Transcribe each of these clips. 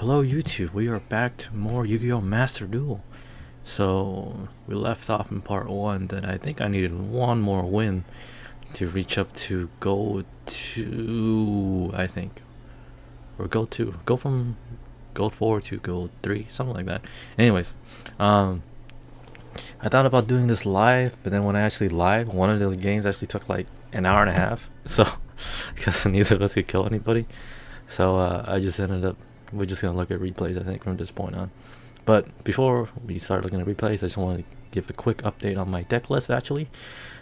Hello YouTube, we are back to more Yu-Gi-Oh! Master Duel. So, we left off in part 1 that I think I needed one more win to reach up to gold 2, I think. Or gold 2. Go from gold 4 to gold 3, something like that. Anyways, I thought about doing this live, but then when I actually live, one of those games actually took like an hour and a half. So, because neither of us could kill anybody. So, I just ended up we're just going to look at replays, I think, from this point on. But before we start looking at replays, I just want to give a quick update on my deck list, actually.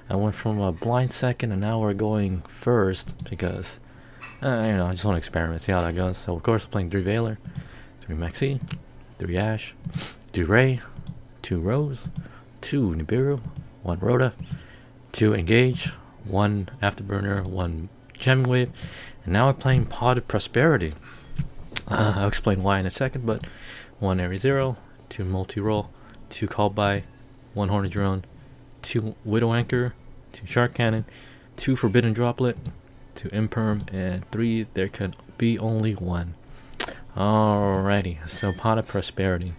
I went from a blind second, and now we're going first, because, I just want to experiment, see how that goes. So, of course, we're playing 3 Veiler, 3 Maxi, 3 Ash, 3 Ray, 2 Rose, 2 Nibiru, 1 Rhoda, 2 Engage, 1 Afterburner, 1 Gem Wave, and now we're playing Pot of Prosperity. I'll explain why in a second, but 1 Area 0, 2 Multi-Roll, 2 Call By, 1 Horned Drone, 2 Widow Anchor, 2 Shark Cannon, 2 Forbidden Droplet, 2 Imperm, and 3 There Can Be Only One. Alrighty, so Pot of Prosperity.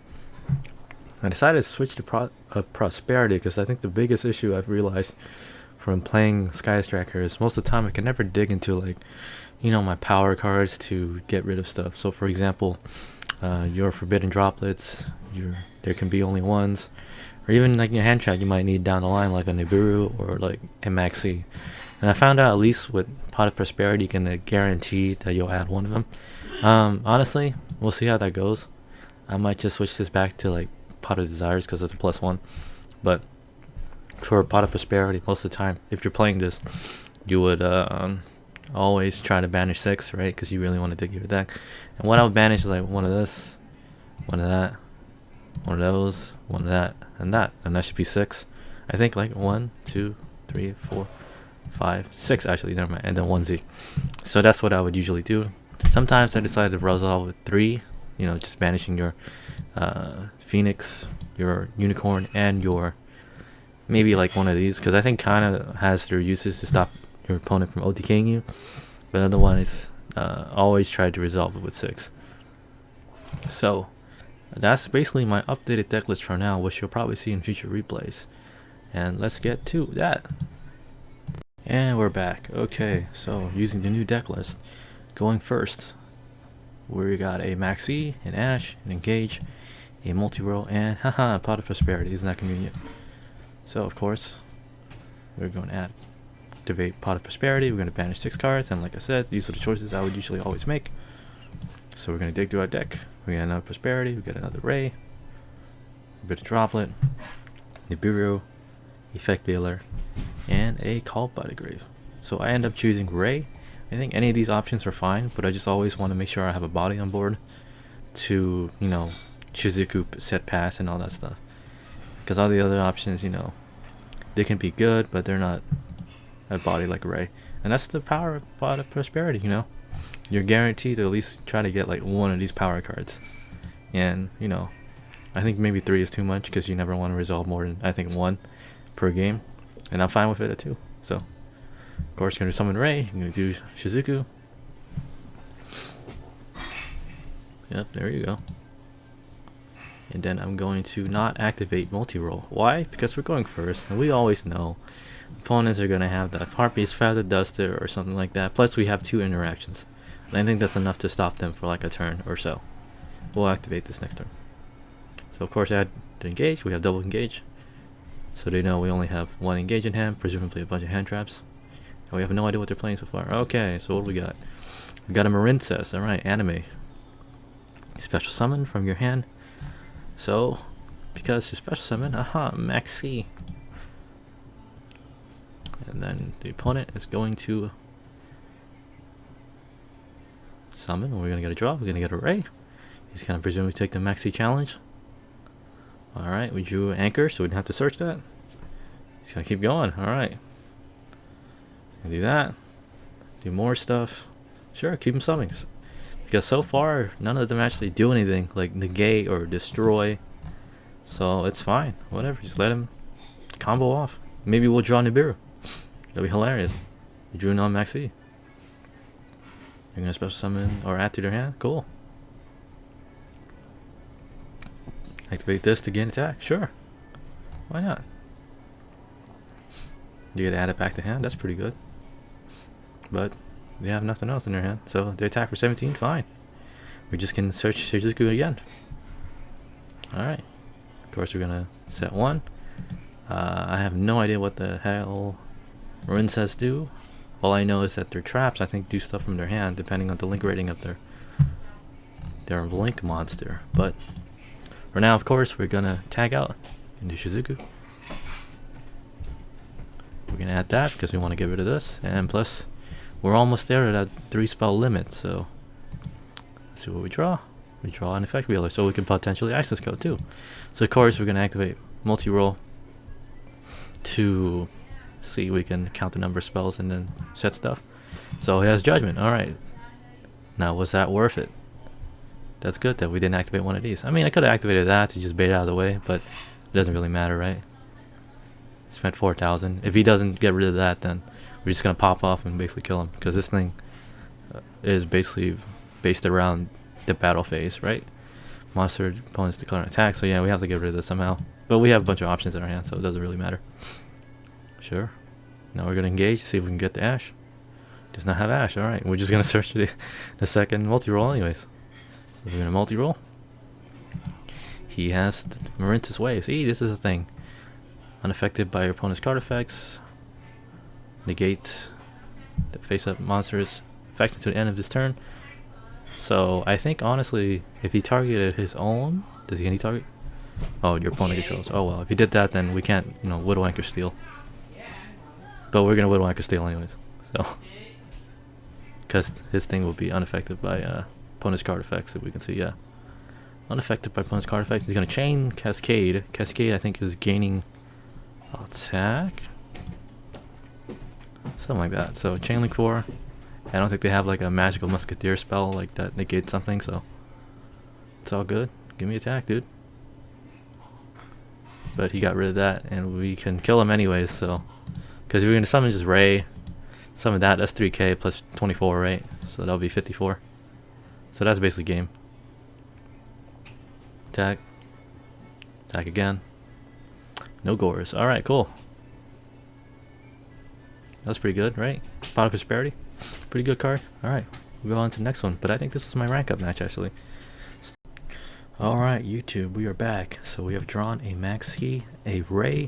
I decided to switch to Prosperity because I think the biggest issue I've realized from playing Skystriker is most of the time I can never dig into, like, my power cards to get rid of stuff. So for example, your Forbidden Droplets, There Can Be Only Ones, or even like your hand trap you might need down the line, like a Nibiru or like a Maxi. And I found out, at least with Pot of Prosperity, you can guarantee that you'll add one of them. Honestly, we'll see how that goes. I might just switch this back to like Pot of Desires because of the +1. But for Pot of Prosperity, most of the time, if you're playing this, you would always try to banish 6, right? Because you really want to dig your deck. And what I would banish is like one of this, one of that, one of those, one of that, and that should be 6. I think like 1, 2, 3, 4, 5, 6 actually, never mind, and then 1 Z. So that's what I would usually do. Sometimes I decided to resolve with 3, just banishing your Phoenix, your Unicorn, and your maybe like one of these, because I think kind of has their uses to stop your opponent from OTKing you, but otherwise always try to resolve it with 6. So that's basically my updated deck list for now, which you'll probably see in future replays. And let's get to that. And we're back. Okay, so using the new deck list, going first, we got a Maxi, an Ash, an Engage, a Multi-Roll, and haha, Pot of Prosperity. Isn't that convenient? So of course we're going to activate Pot of Prosperity. We're going to banish 6 cards, and like I said, these are the choices I would usually always make. So we're going to dig through our deck. We got another Prosperity, we got another Ray, a bit of Droplet, Nibiru, Effect Veiler, and a Call by the Grave. So I end up choosing Ray. I think any of these options are fine, but I just always want to make sure I have a body on board to, Shizuku set pass and all that stuff. Because all the other options, they can be good, but they're not a body like Ray. And that's the power of Pot of Prosperity, You're guaranteed to at least try to get like one of these power cards. And, I think maybe 3 is too much because you never want to resolve more than, I think, 1 per game. And I'm fine with it at 2. So, of course, you're going to summon Ray. You're going to do Shizuku. Yep, there you go. And then I'm going to not activate Multi-Roll. Why? Because we're going first, and we always know opponents are going to have that Harpies, Feather Duster, or something like that. Plus, we have 2 interactions. And I think that's enough to stop them for like a turn or so. We'll activate this next turn. So, of course, add to Engage. We have double Engage. So they know we only have 1 Engage in hand, presumably a bunch of hand traps. And we have no idea what they're playing so far. Okay, so what do we got? We got a Marincess. Alright, Anime. Special summon from your hand. So, because you special summon, Maxi. And then the opponent is going to summon, and we're going to get a draw. We're going to get a Ray. He's going to presumably take the Maxi challenge. Alright, we drew Anchor, so we didn't have to search that. He's going to keep going. Alright. He's going to do that. Do more stuff. Sure, keep him summoning. Because so far, none of them actually do anything, like negate or destroy. So it's fine. Whatever, just let him combo off. Maybe we'll draw Nibiru. That'd be hilarious. You drew non-Maxi. You're gonna special summon or add to their hand? Cool. Activate this to gain attack. Sure. Why not? You get to add it back to hand. That's pretty good. But they have nothing else in their hand. So they attack for 17. Fine. We just can search Shizuku again. Alright. Of course, we're going to set 1. I have no idea what the hell Marincess do. All I know is that their traps, I think, do stuff from their hand, depending on the link rating of their link monster. But for now, of course, we're going to tag out into Shizuku. We're going to add that because we want to get rid of this. And plus, we're almost there at that 3 spell limit. So let's see what we draw. We draw an effect wheeler, so we can potentially access code too. So of course, we're going to activate multi-roll to see we can count the number of spells and then set stuff. So he has judgment. Alright. Now, was that worth it? That's good that we didn't activate one of these. I mean, I could have activated that to just bait it out of the way, but it doesn't really matter, right? Spent 4,000. If he doesn't get rid of that, then we're just gonna pop off and basically kill him, because this thing is basically based around the battle phase, right? Monster opponents declare an attack, so yeah, we have to get rid of this somehow. But we have a bunch of options in our hand, so it doesn't really matter. Sure. Now we're gonna engage, see if we can get the Ash. Does not have Ash. Alright, we're just gonna search the second multi-roll anyways. So we're gonna multi-roll. He has Marincess Way. See, this is a thing. Unaffected by your opponent's card effects. Negate the face-up monster's effects to the end of this turn. So I think honestly, if he targeted his own, does he any target? Oh, your opponent controls. Oh well, if he did that, then we can't, you know, Widow Anchor Steel. But we're gonna Widow Anchor Steel anyways. So, because his thing will be unaffected by opponent's card effects, if we can see, yeah. Unaffected by opponent's card effects. He's gonna chain Cascade. Cascade, I think, is gaining attack, something like that. So chain link 4. I don't think they have like a magical musketeer spell like that negates something, so it's all good. Give me attack, dude. But he got rid of that, and we can kill him anyways. So because we're gonna summon just Ray, summon that. That's 3k plus 24, right? So that'll be 54. So that's basically game. Attack. Attack again. No gores. Alright, cool. That's pretty good, right? Pot of Prosperity. Pretty good card. Alright, we'll go on to the next one. But I think this was my rank up match, actually. Alright, YouTube, we are back. So we have drawn a Maxi, a Ray,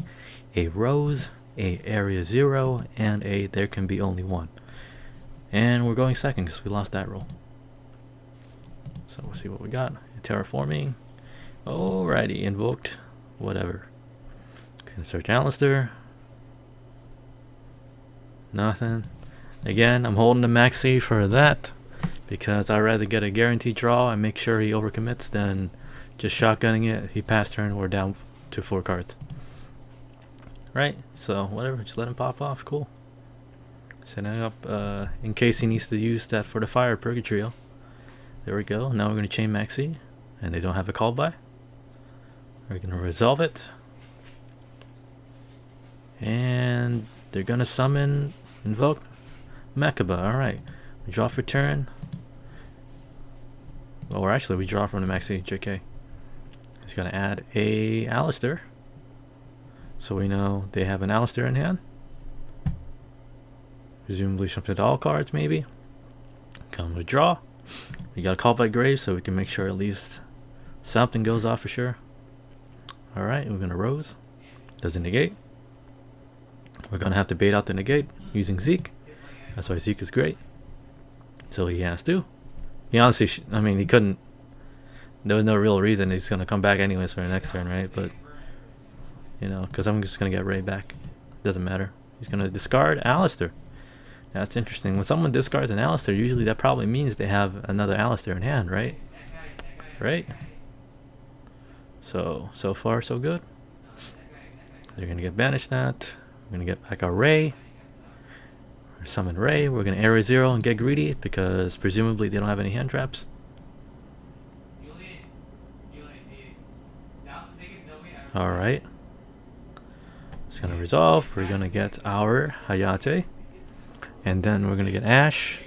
a Rose, a Area 0, and a There Can Be Only One. And we're going second because we lost that roll. So we'll see what we got. Terraforming. Alrighty, Invoked. Whatever. Gonna search Alistair. Nothing. Again, I'm holding the Maxi for that because I'd rather get a guaranteed draw and make sure he overcommits than just shotgunning it. He passed turn, we're down to 4 cards. Right, so whatever, just let him pop off. Cool. Setting up in case he needs to use that for the Fire Purgatrio. There we go. Now we're going to chain Maxi, and they don't have a call by. We're going to resolve it. And they're going to summon Invoked Makaba. Alright. We draw for turn. Or actually, we draw from the Maxi. JK. He's going to add a Alistair. So we know they have an Alistair in hand. Presumably something to all cards, maybe. Come to draw. We got a call by Grave, so we can make sure at least something goes off for sure. Alright, we're going to Rose. Doesn't negate. We're going to have to bait out the negate using Zeke. That's why Zeke is great. So he has to. He honestly, I mean, he couldn't. There was no real reason. He's going to come back anyways for the next turn, right? But, you know, because I'm just going to get Ray back. Doesn't matter. He's going to discard Alistair. That's interesting. When someone discards an Alistair, usually that probably means they have another Alistair in hand, right? Right? So far, so good. They're going to get banished that. We're going to get back our Ray. Or summon Ray. We're going to Area 0 and get greedy because presumably they don't have any hand traps. Alright. It's going to resolve. We're going to get our Hayate. And then we're going to get Ash,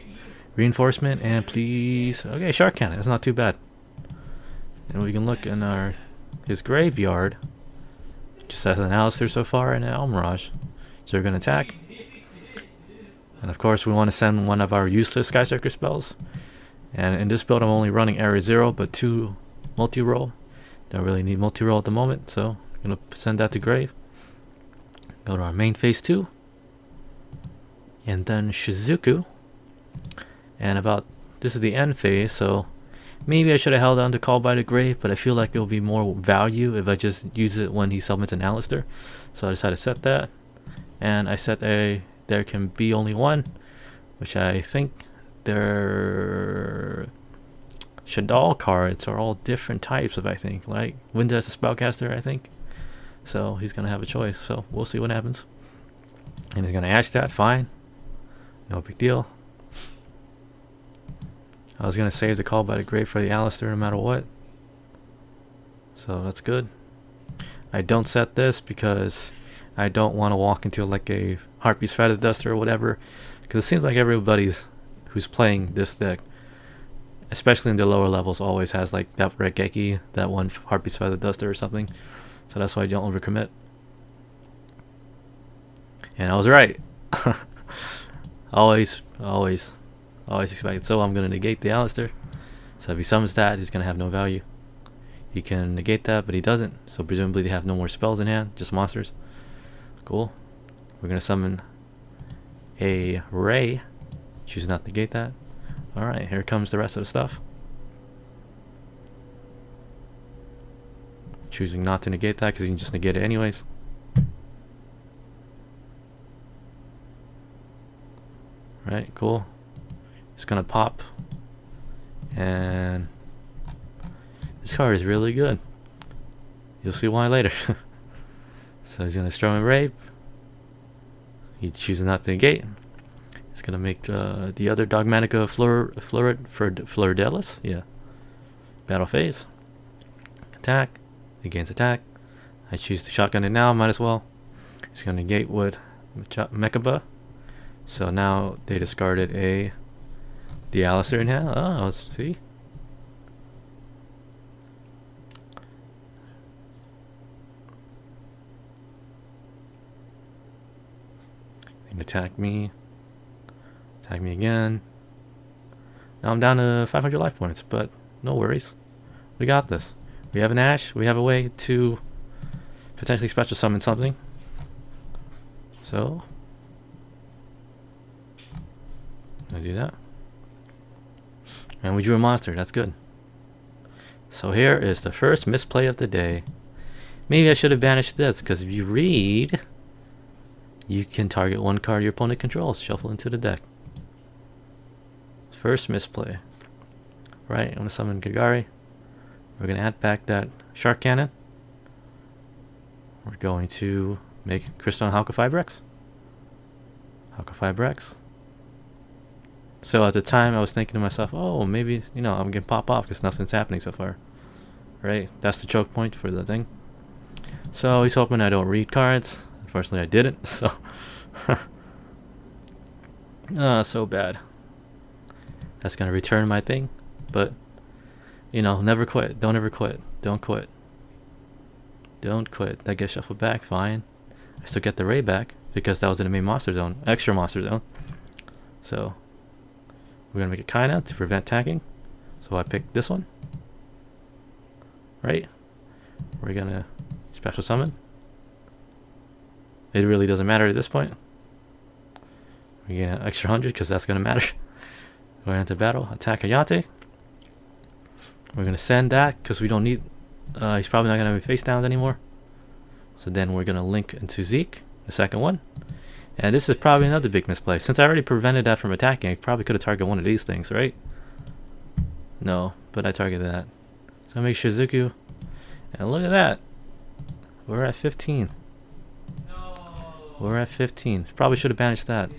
Reinforcement, and please... Okay, Shark Cannon. That's not too bad. And we can look in our his graveyard. Just has an Alistair so far and an Almirage. So we're going to attack. And of course we want to send one of our useless skystriker spells. And in this build I'm only running area 0 but 2 multi-roll. Don't really need multi-roll at the moment, so I'm going to send that to grave. Go to our main phase 2. And then Shizuku. And this is the end phase, so maybe I should have held on to Call by the Grave, but I feel like it'll be more value if I just use it when he summons an Alistair. So I decided to set that. And I set there can be only one, which I think their Shaddoll cards are all different types of, I think. Like Winda as a spellcaster, I think. So he's going to have a choice, so we'll see what happens. And he's going to Ash that, fine. No big deal. I was going to save the Call by the Grave for the Alistair no matter what. So that's good. I don't set this because I don't want to walk into like a Harpy's Feather Duster or whatever. Because it seems like everybody who's playing this deck, especially in the lower levels, always has like that Red Geki, that one Harpy's Feather Duster or something. So that's why I don't overcommit. And I was right. always expected. So I'm going to negate the Alistair. So if he summons that, he's going to have no value. He can negate that, but he doesn't. So presumably they have no more spells in hand, just monsters. Cool. We're going to summon a Ray. Choose not to negate that. Alright, here comes the rest of the stuff. Choosing not to negate that because you can just negate it anyways. Right, cool. It's gonna pop. And this card is really good. You'll see why later. So he's gonna Strum and Rape. He chooses not to negate. He's gonna make the other Dogmatika Floridelis. Yeah. Battle phase. Attack. He gains attack. I choose to shotgun it now, might as well. He's gonna negate with Mechaba. So now they discarded the Alistair in hand. Oh, see? And attack me. Attack me again. Now I'm down to 500 life points, but no worries. We got this. We have an Ash. We have a way to potentially special summon something. So I'll do that. And we drew a monster. That's good. So here is the first misplay of the day. Maybe I should have banished this, because if you read, you can target one card your opponent controls, shuffle into the deck. First misplay. Right, I'm going to summon Gagari. We're going to add back that Shark Cannon. We're going to make Crystal Halka Fibrex. Halka Fibrex. So at the time I was thinking to myself, oh, maybe, you know, I'm going to pop off because nothing's happening so far. Right? That's the choke point for the thing. So he's hoping I don't read cards. Unfortunately I didn't, so so bad. That's going to return my thing. But, you know, never quit. Don't ever quit. Don't quit. Don't quit. That gets shuffled back, fine. I still get the Ray back because that was in the main monster zone, extra monster zone. So we're gonna make it kinda to prevent tagging. So I picked this one. Right? We're gonna special summon. It really doesn't matter at this point. We get an extra 100 because that's gonna matter. We're into battle. Attack Hayate. We're gonna send that because we don't need. He's probably not gonna have face down anymore. So then we're gonna link into Zeke, the second one. And this is probably another big misplay. Since I already prevented that from attacking, I probably could have targeted one of these things, right? No, but I targeted that. So I make Shizuku. And look at that. We're at 15. No. We're at 15. Probably should have banished that.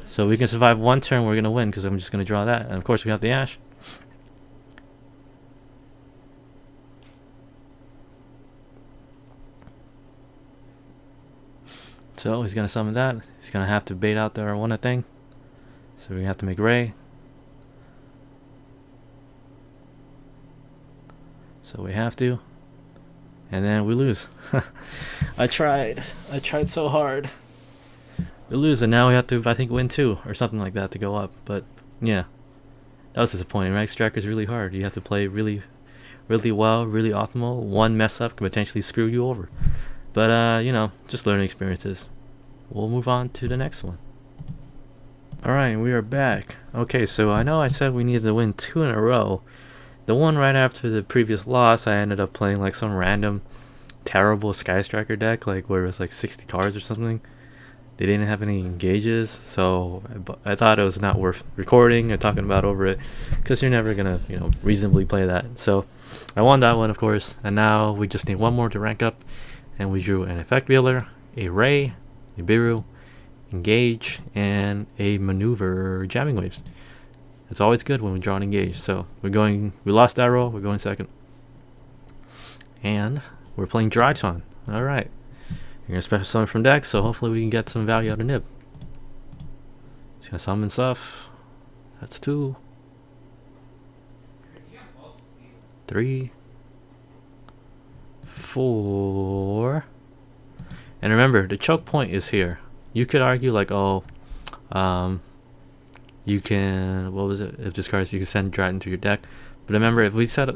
So we can survive one turn, we're going to win, because I'm just going to draw that. And of course we have the Ash. So he's going to summon that. He's going to have to bait out the Arwana thing. So we have to make Ray. So we have to. And then we lose. I tried so hard. We lose, and now we have to, I think, win 2 or something like that to go up. But yeah, that was disappointing, right? Striker is really hard. You have to play really, really well, really optimal. One mess up can potentially screw you over. But you know, just learning experiences. We'll move on to the next one. Alright, we are back. Okay, so I know I said we needed to win 2 in a row. The one right after the previous loss, I ended up playing like some random terrible skystriker deck, like where it was like 60 cards or something. They didn't have any engages, so I thought it was not worth recording and talking about over it, because you're never gonna, you know, reasonably play that. So I won that one, of course, and now we just need one more to rank up, and we drew an effect wheeler, a ray, a Nibiru, engage, and a maneuver jamming waves. It's always good when we draw an engage. So we lost that roll, we're going second, and we're playing Dryton. All right. You're going to special summon from deck, so hopefully we can get some value out of Nib. He's going to summon stuff. That's 2. 3. 4. And remember, the choke point is here. You could argue like, oh, you can, what was it? If this card, you can send Dryton to your deck. But remember, if they set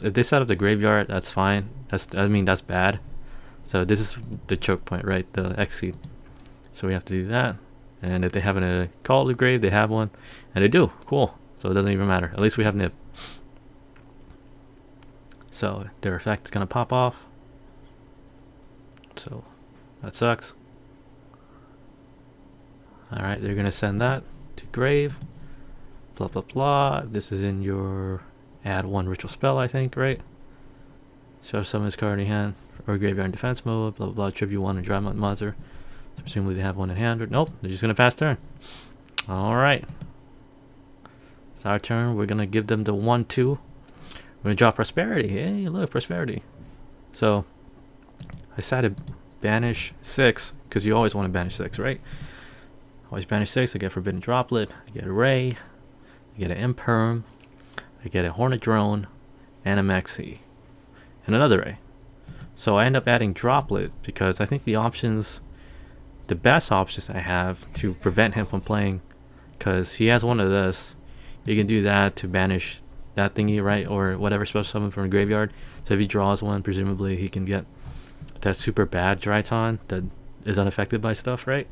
up the graveyard, that's fine. That's bad. So this is the choke point, right? The execute. So we have to do that. And if they have a call to the grave, they have one. And they do. Cool. So it doesn't even matter. At least we have Nib. So their effect is going to pop off. So that sucks. Alright, they're going to send that to grave. Blah, blah, blah. This is in your add 1 ritual spell, I think, right? So summon this card in your hand. Or graveyard in defense mode, blah blah blah, tribute 1 and dry monster. So presumably they have 1 in hand. Or, nope, they're just gonna pass turn. Alright. It's our turn. We're gonna give them the 1-2. We're gonna draw prosperity. Hey, look, prosperity. So I decided to banish 6, because you always want to banish 6, right? Always banish 6. I get Forbidden Droplet, I get a Ray, I get an Imperm, I get a Hornet Drone, and a Maxi. And another Ray. So I end up adding Droplet because I think the best options I have to prevent him from playing, because he has one of this, you can do that to banish that thingy, right? Or whatever special summon from the graveyard. So if he draws one, presumably he can get that super bad Dryton that is unaffected by stuff, right?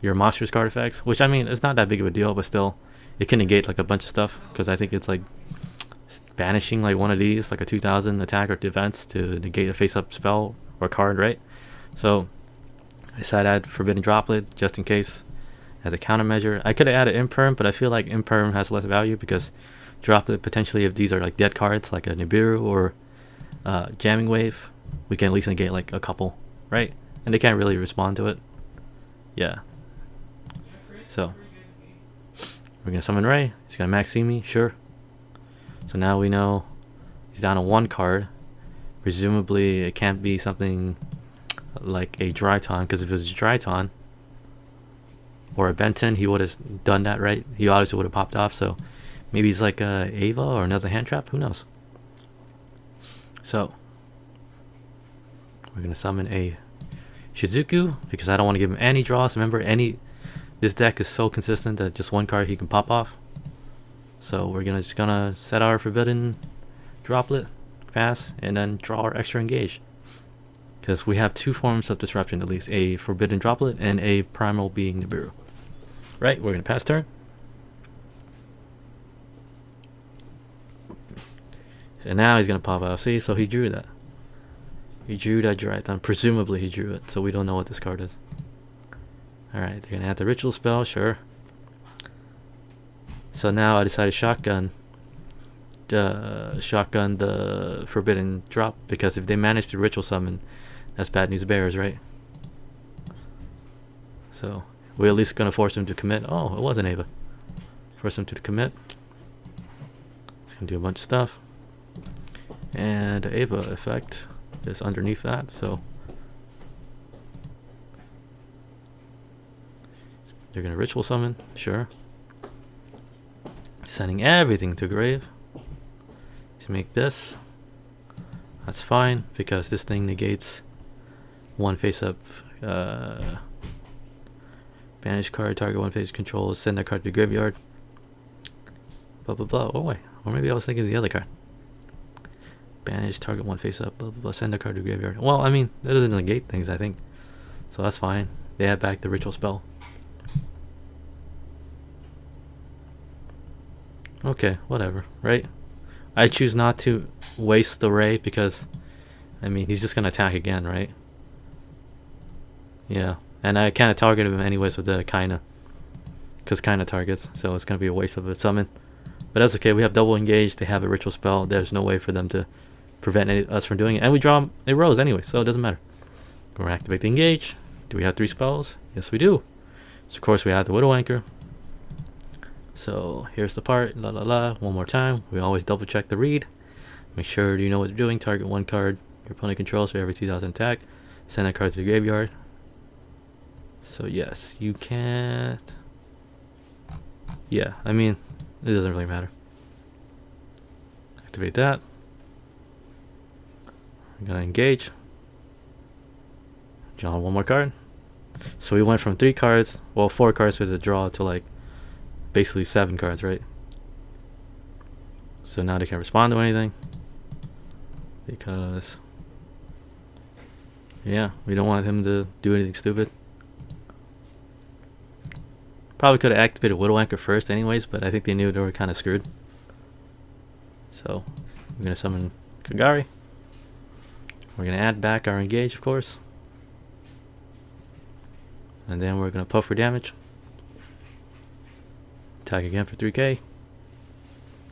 Your monstrous card effects, which I mean, it's not that big of a deal, but still, it can negate like a bunch of stuff, because I think it's like banishing like one of these, like a 2000 attack or defense, to negate a face-up spell or card, right? So I decided to add Forbidden Droplet just in case as a countermeasure. I could have added Imperm, but I feel like Imperm has less value, because Droplet potentially, if these are like dead cards like a Nibiru or jamming wave, we can at least negate like a couple, right? And they can't really respond to it. Yeah. So we're gonna summon Ray. He's gonna Maxi me, sure. So now we know he's down to 1 card. Presumably it can't be something like a Dryton, because if it was a Dryton or a Benton, he would have done that, right? He obviously would have popped off. So maybe he's like a Ava or another hand trap. Who knows? So we're gonna summon a Shizuku, because I don't want to give him any draws. Remember, this deck is so consistent that just 1 card he can pop off. So we're just gonna set our Forbidden Droplet, pass, and then draw our extra engage, because we have 2 forms of disruption, at least a Forbidden Droplet and a primal being Nibiru. Right, we're gonna pass turn. And now he's gonna pop off. See, so he drew that. He drew that Dryton. Presumably he drew it, so we don't know what this card is. Alright, they're gonna add the ritual spell, sure. So now I decided shotgun the Forbidden Drop, because if they manage to ritual summon, that's bad news bears, right? So we're at least gonna force him to commit. Oh, it wasn't Ava. Force him to commit. It's gonna do a bunch of stuff. And the Ava effect is underneath that, so they're gonna ritual summon, sure. Sending everything to grave to make this. That's fine because this thing negates one face up. Banish card, target one face control, send that card to the graveyard. Blah blah blah. Oh wait, or maybe I was thinking of the other card. Banish, target one face up, blah blah blah, send that card to the graveyard. Well, I mean, that doesn't negate things, I think. So that's fine. They add back the ritual spell. Okay, whatever, right? I choose not to waste the ray because, I mean, he's just gonna attack again, right? Yeah, and I kind of targeted him anyways with the Kaina, because Kaina targets, so it's gonna be a waste of a summon. But that's okay. We have double engaged. They have a ritual spell. There's no way for them to prevent us from doing it, and we draw a rose anyway, so it doesn't matter. We're gonna activate the engage. Do we have 3 spells? Yes, we do. So of course we have the Widow Anchor. So here's the part, la la la, one more time. We always double check the read. Make sure you know what you're doing. Target one card your opponent controls for every 2,000 attack. Send that card to the graveyard. So yes, you can't. Yeah, I mean, it doesn't really matter. Activate that. I'm gonna engage. Draw one more card. So we went from 3 cards, well 4 cards for the draw to like basically 7 cards, right? So now they can't respond to anything because, yeah, we don't want him to do anything stupid. Probably could have activated Widow Anchor first anyways, but I think they knew they were kind of screwed. So we're gonna summon Kagari. We're gonna add back our engage, of course, and then we're gonna puff for damage. Attack again for 3k.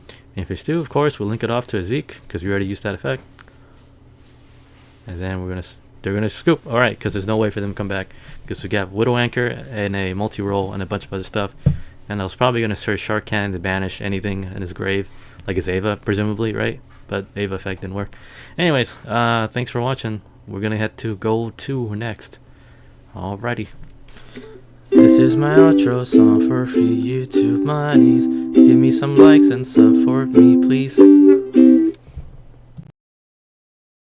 And if it's 2, of course, we'll link it off to a Zeke because we already used that effect. And then they're gonna scoop. All right, because there's no way for them to come back because we got Widow Anchor and a multi-roll and a bunch of other stuff. And I was probably gonna search Shark Cannon to banish anything in his grave, like his Ava, presumably, right? But Ava effect didn't work. Anyways, thanks for watching. We're gonna head to Gold 2 next. Alrighty. This is my outro song for free YouTube monies. Give me some likes and support me, please.